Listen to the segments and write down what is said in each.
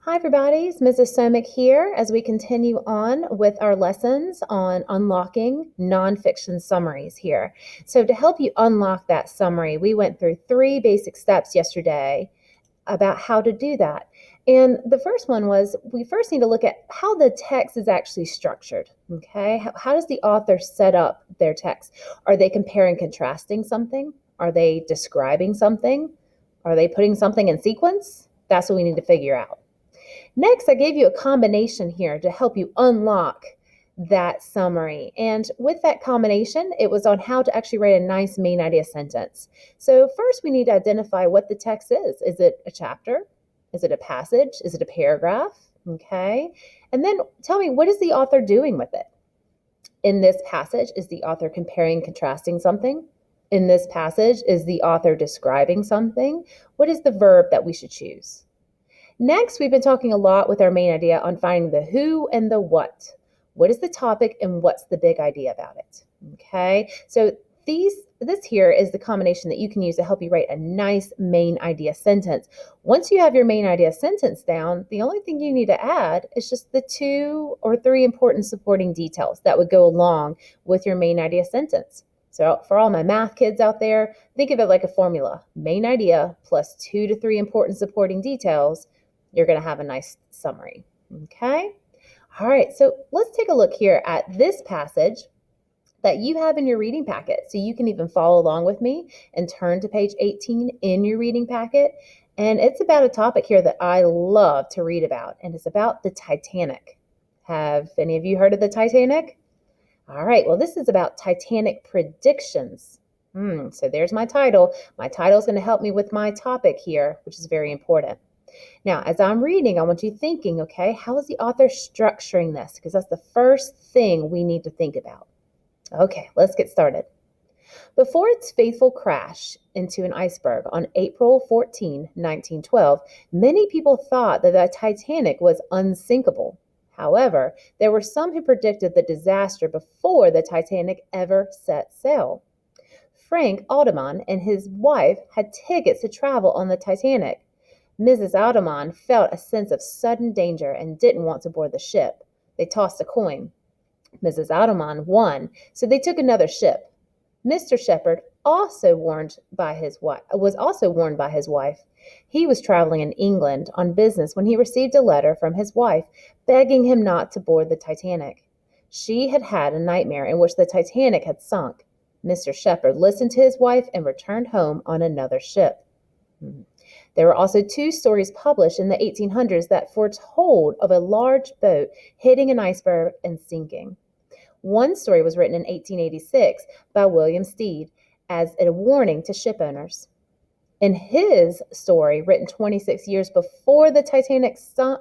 Hi, everybody. It's Mrs. Somick here as we continue on with our lessons on unlocking nonfiction summaries here. So, to help you unlock that summary, we went through three basic steps yesterday about how to do that. And the first one was we first need to look at how the text is actually structured. Okay. How does the author set up their text? Are they comparing, contrasting something? Are they describing something? Are they putting something in sequence? That's what we need to figure out. Next, I gave you a combination here to help you unlock that summary. And with that combination, it was on how to actually write a nice main idea sentence. So first we need to identify what the text is. Is it a chapter? Is it a passage? Is it a paragraph? Okay. And then tell me, what is the author doing with it? In this passage, is the author comparing, contrasting something? In this passage, is the author describing something? What is the verb that we should choose? Next, we've been talking a lot with our main idea on finding the who and the what. What is the topic and what's the big idea about it? Okay, so this here is the combination that you can use to help you write a nice main idea sentence. Once you have your main idea sentence down, the only thing you need to add is just the 2 or 3 important supporting details that would go along with your main idea sentence. So for all my math kids out there, think of it like a formula. Main idea plus 2 to 3 important supporting details, you're going to have a nice summary. Okay? All right, so let's take a look here at this passage that you have in your reading packet. So you can even follow along with me and turn to page 18 in your reading packet. And it's about a topic here that I love to read about, and it's about the Titanic. Have any of you heard of the Titanic? All right, well, this is about Titanic predictions. So there's my title. My title is going to help me with my topic here, which is very important. Now, as I'm reading, I want you thinking, okay, how is the author structuring this? Because that's the first thing we need to think about. Okay, let's get started. Before its fateful crash into an iceberg on April 14, 1912, many people thought that the Titanic was unsinkable. However, there were some who predicted the disaster before the Titanic ever set sail. Frank Alderman and his wife had tickets to travel on the Titanic. Mrs. Alderman felt a sense of sudden danger and didn't want to board the ship. They tossed a coin. Mrs. Alderman won, so they took another ship. Mr. Shepherd was also warned by his wife. He was traveling in England on business when he received a letter from his wife begging him not to board the Titanic. She had had a nightmare in which the Titanic had sunk. Mr. Shepherd listened to his wife and returned home on another ship. There were also 2 stories published in the 1800s that foretold of a large boat hitting an iceberg and sinking. One story was written in 1886 by William Stead as a warning to ship owners. In his story, written 26 years before the Titanic sunk,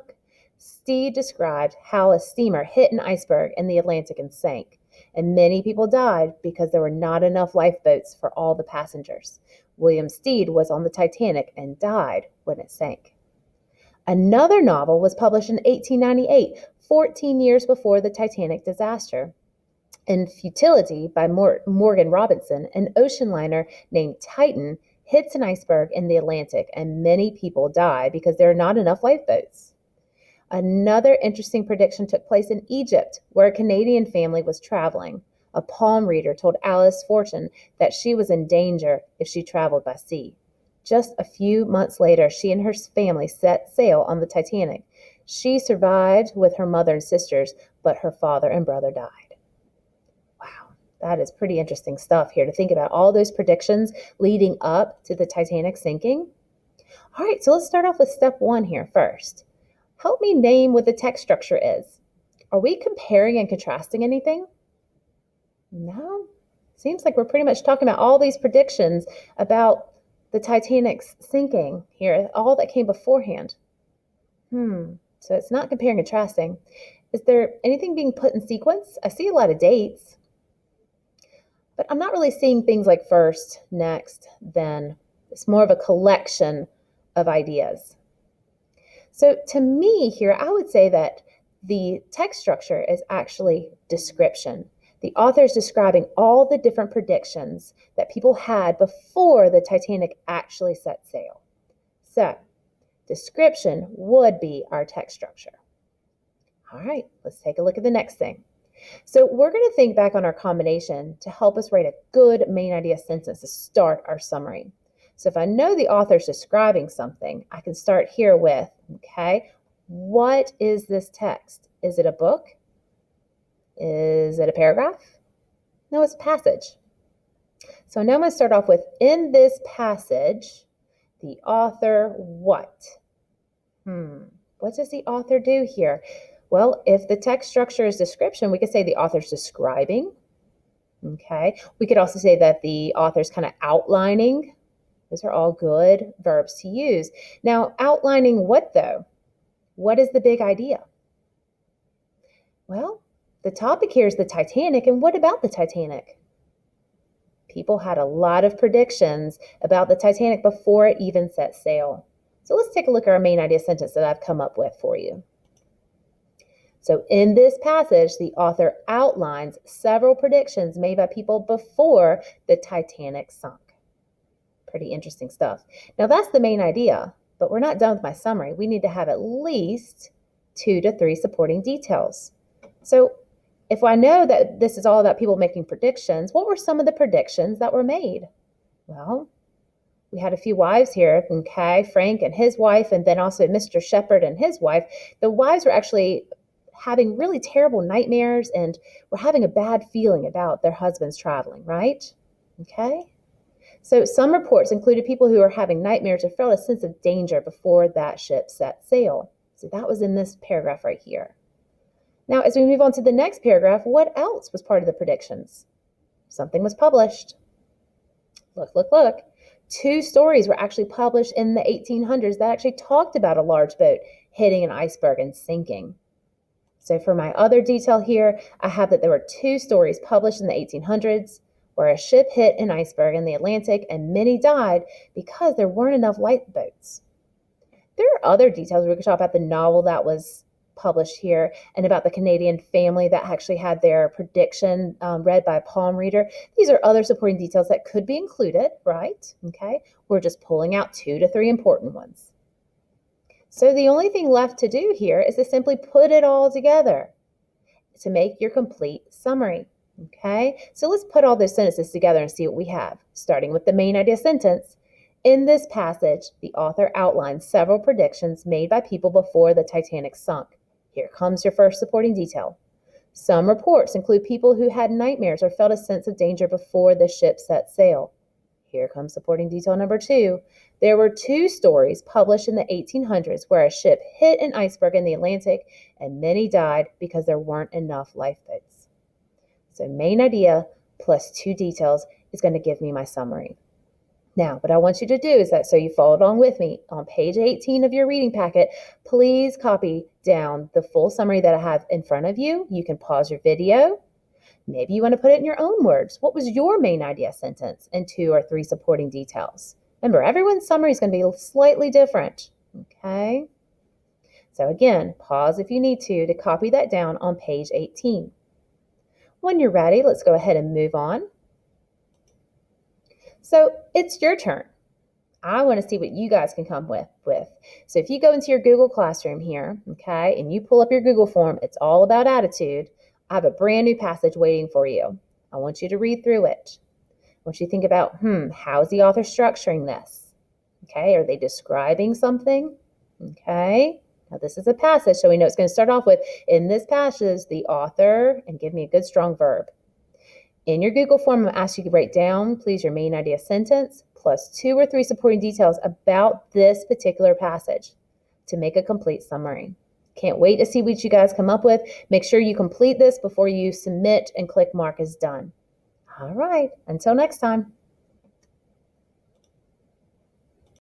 Stead described how a steamer hit an iceberg in the Atlantic and sank, and many people died because there were not enough lifeboats for all the passengers. William Stead was on the Titanic and died when it sank. Another novel was published in 1898, 14 years before the Titanic disaster. In Futility by Morgan Robinson, an ocean liner named Titan hits an iceberg in the Atlantic, and many people die because there are not enough lifeboats. Another interesting prediction took place in Egypt, where a Canadian family was traveling. A palm reader told Alice Fortune that she was in danger if she traveled by sea. Just a few months later, she and her family set sail on the Titanic. She survived with her mother and sisters, but her father and brother died. Wow, that is pretty interesting stuff here to think about all those predictions leading up to the Titanic sinking. All right, so let's start off with step 1 here first. Help me name what the text structure is. Are we comparing and contrasting anything? No. Seems like we're pretty much talking about all these predictions about the Titanic's sinking here, all that came beforehand. So it's not comparing and contrasting. Is there anything being put in sequence? I see a lot of dates, but I'm not really seeing things like first, next, then. It's more of a collection of ideas. So to me here, I would say that the text structure is actually description. The author is describing all the different predictions that people had before the Titanic actually set sail. So Description would be our text structure. All right, let's take a look at the next thing. So we're going to think back on our combination to help us write a good main idea sentence to start our summary. So if I know the author's describing something, I can start here with, okay, what is this text? Is it a book? Is it a paragraph? No, it's a passage. So now I'm going to start off with, in this passage, the author what? What does the author do here? Well, if the text structure is description, we could say the author's describing. Okay. We could also say that the author's kind of outlining. Those are all good verbs to use. Now, outlining what though? What is the big idea? Well, the topic here is the Titanic, and what about the Titanic? People had a lot of predictions about the Titanic before it even set sail. So let's take a look at our main idea sentence that I've come up with for you. So in this passage, the author outlines several predictions made by people before the Titanic sunk. Pretty interesting stuff. Now that's the main idea, but we're not done with my summary. We need to have at least 2 to 3 supporting details. So if I know that this is all about people making predictions, what were some of the predictions that were made? Well, we had a few wives here, okay, Frank and his wife, and then also Mr. Shepherd and his wife. The wives were actually having really terrible nightmares and were having a bad feeling about their husbands traveling, right? Okay. So some reports included people who were having nightmares or felt a sense of danger before that ship set sail. So that was in this paragraph right here. Now, as we move on to the next paragraph, what else was part of the predictions? Something was published. Look. 2 stories were actually published in the 1800s that actually talked about a large boat hitting an iceberg and sinking. So for my other detail here, I have that there were 2 stories published in the 1800s where a ship hit an iceberg in the Atlantic and many died because there weren't enough lifeboats. There are other details. We could talk about the novel that was published here and about the Canadian family that actually had their prediction read by a palm reader. These are other supporting details that could be included, right? Okay, we're just pulling out 2 to 3 important ones. So the only thing left to do here is to simply put it all together to make your complete summary. Okay, so let's put all those sentences together and see what we have. Starting with the main idea sentence. In this passage, the author outlines several predictions made by people before the Titanic sunk. Here comes your first supporting detail. Some reports include people who had nightmares or felt a sense of danger before the ship set sail. Here comes supporting detail number 2. There were 2 stories published in the 1800s where a ship hit an iceberg in the Atlantic and many died because there weren't enough lifeboats. So main idea plus 2 details is going to give me my summary. Now, what I want you to do is that so you follow along with me on page 18 of your reading packet, please copy down the full summary that I have in front of you. You can pause your video. Maybe you want to put it in your own words. What was your main idea sentence and 2 or 3 supporting details? Remember, everyone's summary is going to be slightly different. Okay? So again, pause if you need to copy that down on page 18. When you're ready, let's go ahead and move on. So it's your turn. I want to see what you guys can come with. So if you go into your Google Classroom here, okay, and you pull up your Google form, it's all about attitude. I have a brand new passage waiting for you. I want you to read through it. I want you to think about, how is the author structuring this? Okay, are they describing something? Okay, now this is a passage, so we know it's going to start off with, in this passage, the author, and give me a good strong verb. In your Google form, I'm going to ask you to write down, please, your main idea sentence plus 2 or 3 supporting details about this particular passage to make a complete summary. Can't wait to see what you guys come up with. Make sure you complete this before you submit and click mark as done. All right, until next time.